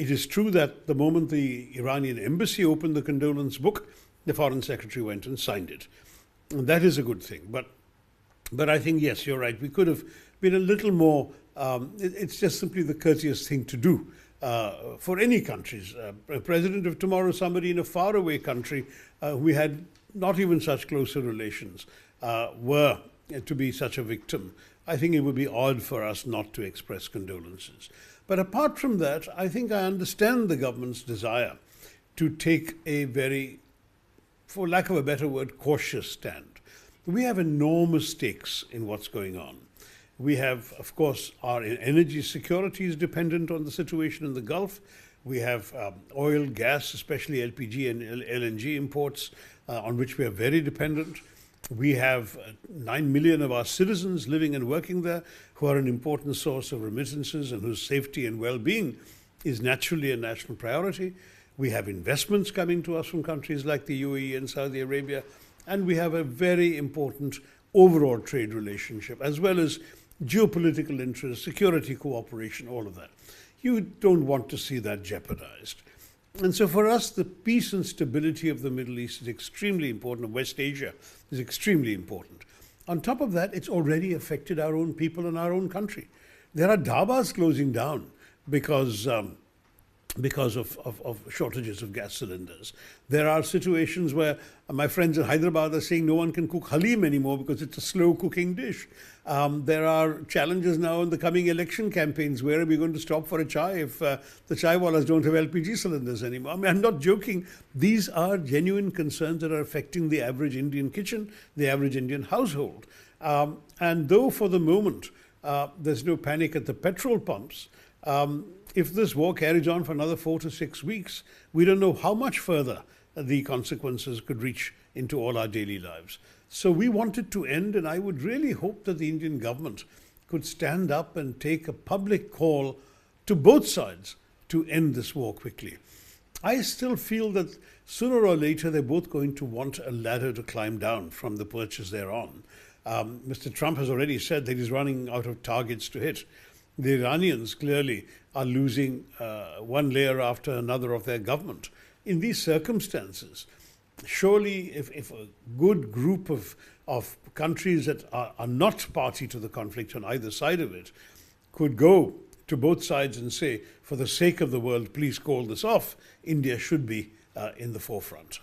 It is true that the moment the Iranian embassy opened the condolence book, the foreign secretary went and signed it. And that is a good thing. But I think, yes, you're right. We could have been a little more, it's just simply the courteous thing to do for any countries. A president of tomorrow, somebody in a faraway country we had not even such closer relations, were to be such a victim. I think it would be odd for us not to express condolences. But apart from that, I think I understand the government's desire to take a very, for lack of a better word, cautious stand. We have enormous stakes in what's going on. We have, of course, our energy security is dependent on the situation in the Gulf. We have oil, gas, especially LPG and LNG imports, on which we are very dependent. We have 9 million of our citizens living and working there who are an important source of remittances and whose safety and well-being is naturally a national priority. We have investments coming to us from countries like the UAE and Saudi Arabia, and we have a very important overall trade relationship, as well as geopolitical interests, security cooperation, all of that. You don't want to see that jeopardized. And so for us, the peace and stability of the Middle East is extremely important, of West Asia is extremely important. On top of that, it's already affected our own people in our own country. There are dhabas closing down because of shortages of gas cylinders. There are situations where my friends in Hyderabad are saying no one can cook Haleem anymore because it's a slow cooking dish. There are challenges now in the coming election campaigns. Where are we going to stop for a chai if the chai wallas don't have LPG cylinders anymore? I mean, I'm not joking. These are genuine concerns that are affecting the average Indian kitchen, the average Indian household. And though for the moment there's no panic at the petrol pumps, if this war carries on for another 4 to 6 weeks, we don't know how much further the consequences could reach into all our daily lives. So we want it to end, and I would really hope that the Indian government could stand up and take a public call to both sides to end this war quickly. I still feel that sooner or later they're both going to want a ladder to climb down from the perches they're on. Mr. Trump has already said that he's running out of targets to hit. The Iranians clearly are losing one layer after another of their government. In these circumstances, surely if a good group of countries that are not party to the conflict on either side of it could go to both sides and say, for the sake of the world, please call this off, India should be in the forefront.